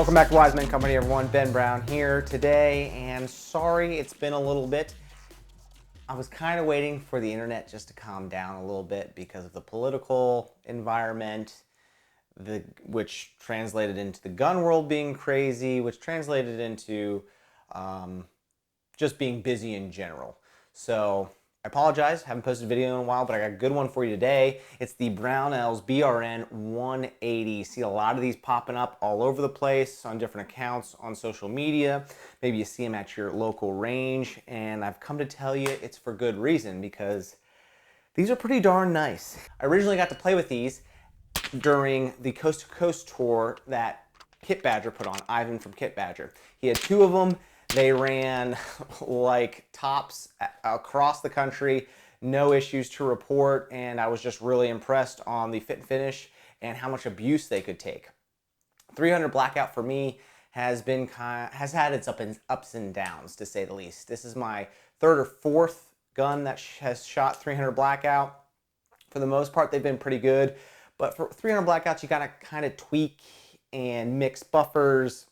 Welcome back to Wise Men Company, everyone. Ben Brown here today, and sorry it's been a little bit. I was kind of waiting for the internet just to calm down a little bit because of the political environment, which translated into the gun world being crazy, which translated into just being busy in general. So I apologize, haven't posted a video in a while, but I got a good one for you today. It's the Brownells BRN-180. See a lot of these popping up all over the place on different accounts on social media. Maybe you see them at your local range, and I've come to tell you it's for good reason because these are pretty darn nice. I originally got to play with these during the Coast to Coast tour that Kit Badger put on, Ivan from Kit Badger. He had two of them. They ran like tops across the country, no issues to report, and I was just really impressed on the fit and finish and how much abuse they could take. 300 Blackout for me has had its ups and downs, to say the least. This is my third or fourth gun that has shot 300 Blackout. For the most part, they've been pretty good, but for 300 Blackouts, you gotta kind of tweak and mix buffers,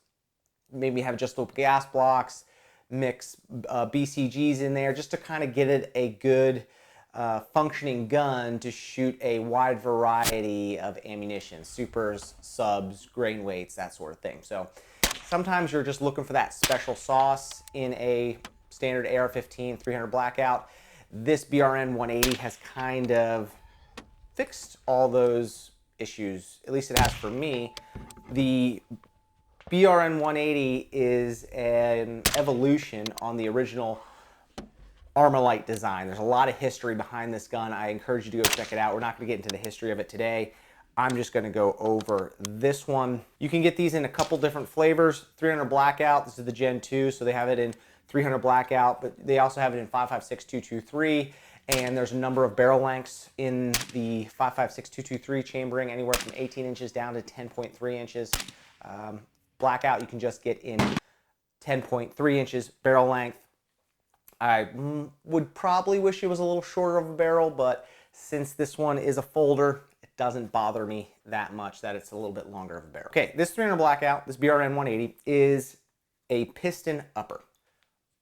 maybe have adjustable gas blocks, mix BCGs in there just to kind of get it a good functioning gun to shoot a wide variety of ammunition, supers, subs, grain weights, that sort of thing. So sometimes you're just looking for that special sauce in a standard AR-15 300 Blackout. This BRN-180 has kind of fixed all those issues, at least it has for me. The BRN-180 is an evolution on the original Armalite design. There's a lot of history behind this gun. I encourage you to go check it out. We're not going to get into the history of it today. I'm just going to go over this one. You can get these in a couple different flavors. 300 Blackout, this is the Gen 2, so they have it in 300 Blackout, but they also have it in 5.56 and there's a number of barrel lengths in the 5.56 chambering, anywhere from 18 inches down to 10.3 inches. Blackout you can just get in 10.3 inches barrel length. I would probably wish it was a little shorter of a barrel, but since this one is a folder, it doesn't bother me that much that it's a little bit longer of a barrel. Okay, this 300 Blackout, this BRN-180, is a piston upper.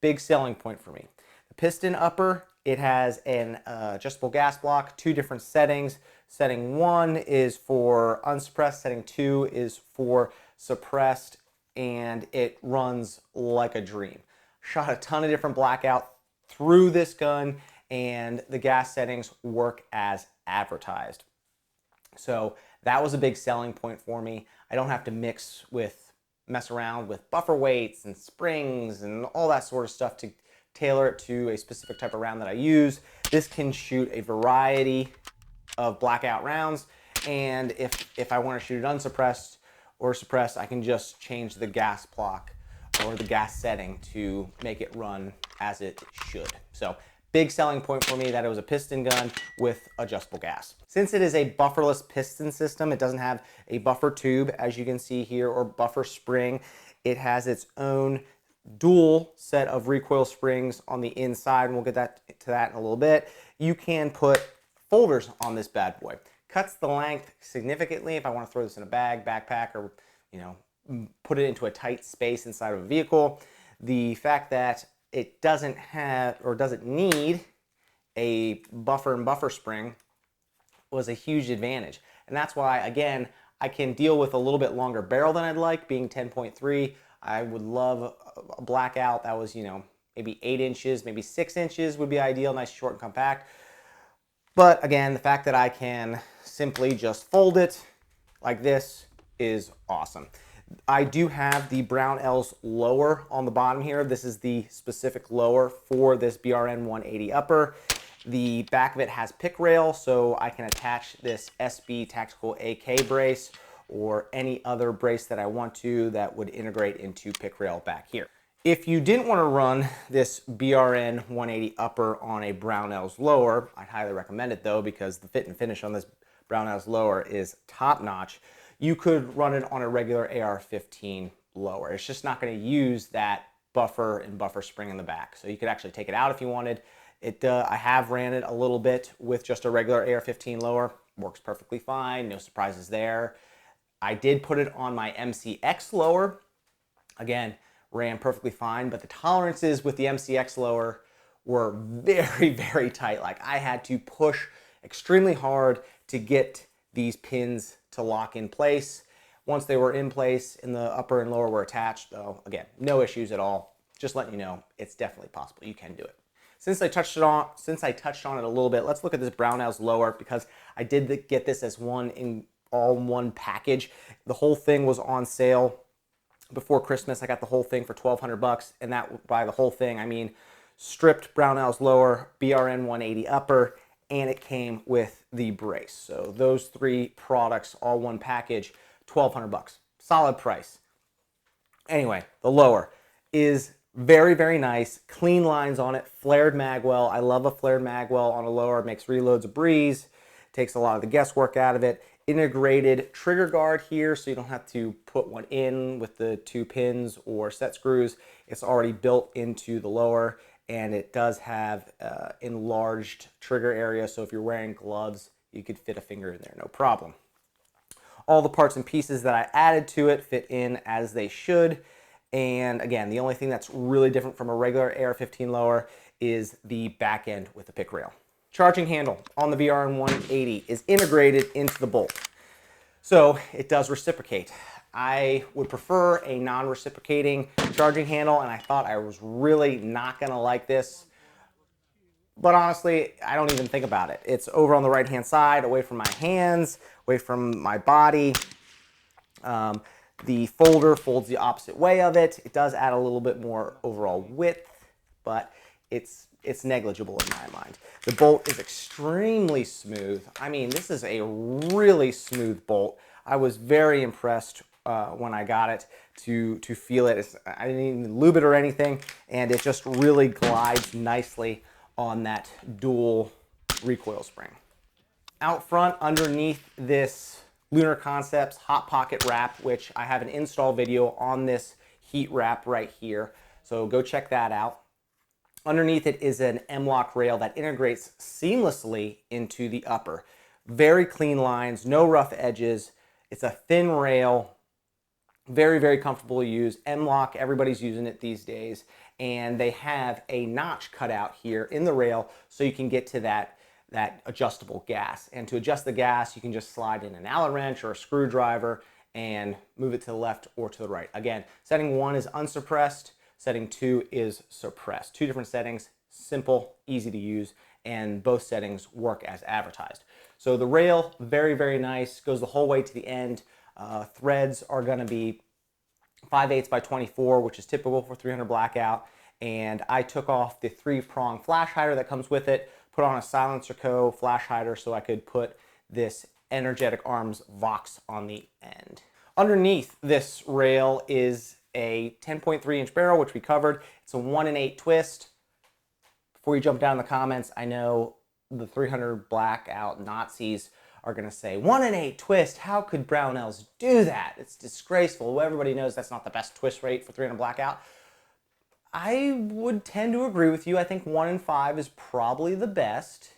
Big selling point for me. The piston upper, it has an adjustable gas block, two different settings. Setting 1 is for unsuppressed, setting 2 is for suppressed, and it runs like a dream. Shot a ton of different Blackout through this gun, and the gas settings work as advertised. So that was a big selling point for me. I don't have to mess around with buffer weights and springs and all that sort of stuff to tailor it to a specific type of round that I use. This can shoot a variety of Blackout rounds, and if I want to shoot it unsuppressed or suppressed, I can just change the gas block or the gas setting to make it run as it should. So big selling point for me that it was a piston gun with adjustable gas. Since it is a bufferless piston system, it doesn't have a buffer tube, as you can see here, or buffer spring. It has its own dual set of recoil springs on the inside, and we'll get to that in a little bit. You can put folders on this bad boy. Cuts the length significantly if I want to throw this in a bag, backpack, or put it into a tight space inside of a vehicle. The fact that it doesn't need a buffer and buffer spring was a huge advantage. And that's why, again, I can deal with a little bit longer barrel than I'd like, being 10.3. I would love a Blackout that was, maybe 8 inches, maybe 6 inches would be ideal, nice, short, and compact. But again, the fact that I can simply just fold it like this is awesome. I do have the Brownells lower on the bottom here. This is the specific lower for this BRN-180 upper. The back of it has pick rail, so I can attach this SB Tactical AK brace or any other brace that I want to that would integrate into pick rail back here. If you didn't want to run this BRN-180 upper on a Brownells lower, I'd highly recommend it though, because the fit and finish on this Brownells lower is top notch. You could run it on a regular AR-15 lower. It's just not going to use that buffer and buffer spring in the back. So you could actually take it out if you wanted. I have ran it a little bit with just a regular AR-15 lower. Works perfectly fine, no surprises there. I did put it on my MCX lower. Again, ran perfectly fine, but the tolerances with the MCX lower were very, very tight. Like I had to push extremely hard to get these pins to lock in place. Once they were in place and the upper and lower were attached, though, again, no issues at all. Just letting you know, it's definitely possible. You can do it. Since I touched on it a little bit, let's look at this Brownells lower, because I did get this as all-in-one package. The whole thing was on sale before Christmas. I got the whole thing for $1,200, and that, by the whole thing, I mean stripped Brownells lower, BRN-180 upper, and it came with the brace. So those three products, all one package, $1,200. Solid price. Anyway, the lower is very, very nice. Clean lines on it. Flared magwell. I love a flared magwell on a lower. It makes reloads a breeze. Takes a lot of the guesswork out of it. Integrated trigger guard here, so you don't have to put one in with the 2 pins or set screws. It's already built into the lower, and it does have enlarged trigger area, so if you're wearing gloves, you could fit a finger in there, no problem. All the parts and pieces that I added to it fit in as they should. And again, the only thing that's really different from a regular AR-15 lower is the back end with the pick rail. Charging handle on the BRN-180 is integrated into the bolt, so it does reciprocate. I would prefer a non-reciprocating charging handle, and I thought I was really not going to like this. But honestly, I don't even think about it. It's over on the right-hand side, away from my hands, away from my body. The folder folds the opposite way of it. It does add a little bit more overall width, but it's negligible in my mind. The bolt is extremely smooth. I mean, this is a really smooth bolt. I was very impressed when I got it to feel it. I didn't even lube it or anything, and it just really glides nicely on that dual recoil spring. Out front, underneath this Lunar Concepts Hot Pocket wrap, which I have an install video on this heat wrap right here, so go check that out. Underneath it is an M-LOK rail that integrates seamlessly into the upper. Very clean lines, no rough edges. It's a thin rail, very, very comfortable to use. M-LOK, everybody's using it these days. And they have a notch cut out here in the rail so you can get to that adjustable gas. And to adjust the gas, you can just slide in an Allen wrench or a screwdriver and move it to the left or to the right. Again, setting 1 is unsuppressed. Setting 2 is suppressed. 2 different settings, simple, easy to use, and both settings work as advertised. So the rail, very, very nice, goes the whole way to the end. Threads are going to be 5/8 by 24, which is typical for 300 Blackout. And I took off the 3-prong flash hider that comes with it, put on a Silencer Co. flash hider so I could put this Energetic Arms Vox on the end. Underneath this rail is a 10.3-inch barrel, which we covered. It's a 1-in-8 twist. Before you jump down in the comments, I know the 300 Blackout Nazis are going to say, 1-in-8 twist, how could Brownells do that? It's disgraceful. Well, everybody knows that's not the best twist rate for 300 Blackout. I would tend to agree with you. I think 1-in-5 is probably the best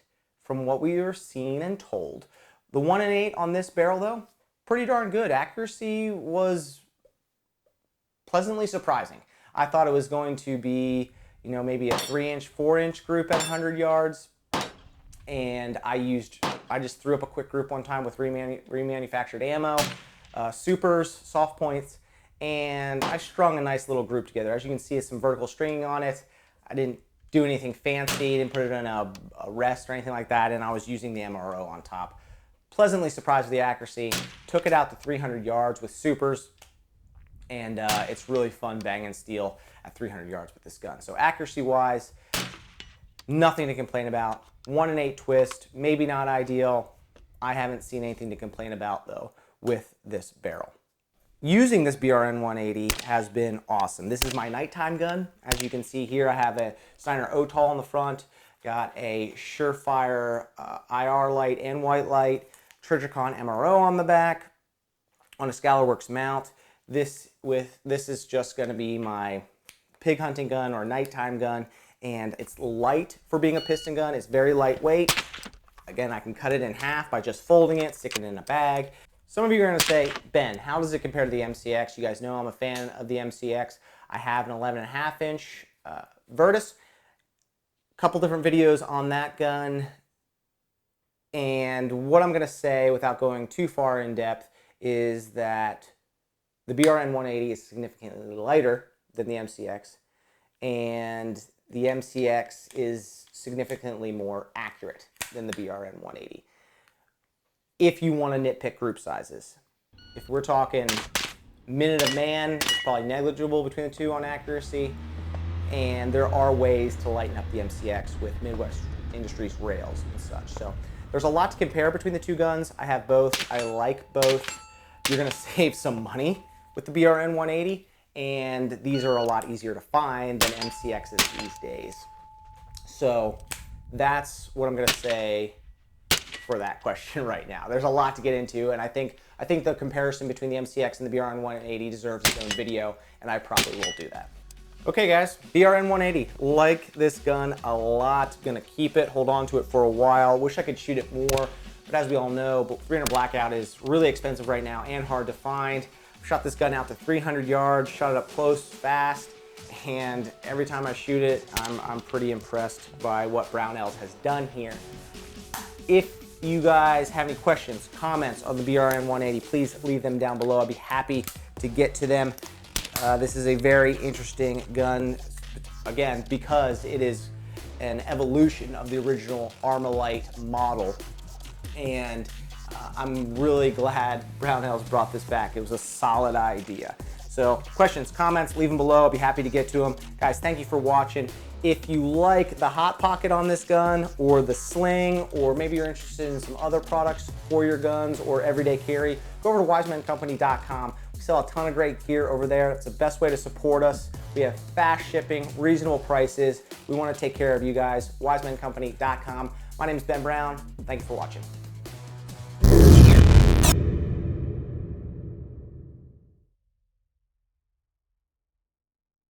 from what we are seeing and told. The 1-in-8 on this barrel, though, pretty darn good. Accuracy was pleasantly surprising. I thought it was going to be, you know, maybe a 3-inch, 4-inch group at 100 yards. And I just threw up a quick group one time with remanufactured ammo, supers, soft points, and I strung a nice little group together. As you can see, it's some vertical stringing on it. I didn't do anything fancy, didn't put it in a rest or anything like that, and I was using the MRO on top. Pleasantly surprised with the accuracy. Took it out to 300 yards with supers, and it's really fun banging steel at 300 yards with this gun. So accuracy-wise, nothing to complain about. 1-in-8 twist, maybe not ideal. I haven't seen anything to complain about, though, with this barrel. Using this BRN-180 has been awesome. This is my nighttime gun. As you can see here, I have a Steiner OTOL on the front, got a Surefire IR light and white light, Trijicon MRO on the back, on a Scalorworks mount. This is just going to be my pig hunting gun or nighttime gun, and it's light for being a piston gun. It's very lightweight. Again, I can cut it in half by just folding it, stick it in a bag. Some of you are going to say, Ben, how does it compare to the MCX? You guys know I'm a fan of the MCX. I have an 11.5 inch Virtus. A couple different videos on that gun. And what I'm going to say, without going too far in depth, is that the BRN-180 is significantly lighter than the MCX. And the MCX is significantly more accurate than the BRN-180. If you want to nitpick group sizes. If we're talking minute of man, it's probably negligible between the two on accuracy. And there are ways to lighten up the MCX with Midwest Industries rails and such. So there's a lot to compare between the two guns. I have both. I like both. You're going to save some money with the BRN-180, and these are a lot easier to find than MCXs these days. So that's what I'm going to say for that question right now. There's a lot to get into, and I think the comparison between the MCX and the BRN-180 deserves its own video, and I probably will do that. Okay guys, BRN-180, like this gun a lot, gonna keep it, hold on to it for a while. Wish I could shoot it more, but as we all know, 300 Blackout is really expensive right now and hard to find. Shot this gun out to 300 yards, shot it up close, fast, and every time I shoot it, I'm pretty impressed by what Brownells has done here. If you guys have any questions, comments on the BRN-180, please leave them down below. I'd be happy to get to them. This is a very interesting gun, again, because it is an evolution of the original Armalite model. And I'm really glad Brownells brought this back. It was a solid idea. So questions, comments, leave them below. I'll be happy to get to them. Guys, thank you for watching. If you like the hot pocket on this gun, or the sling, or maybe you're interested in some other products for your guns or everyday carry, go over to wisemencompany.com. We sell a ton of great gear over there. It's the best way to support us. We have fast shipping, reasonable prices. We want to take care of you guys. wisemencompany.com. My name is Ben Brown. Thank you for watching.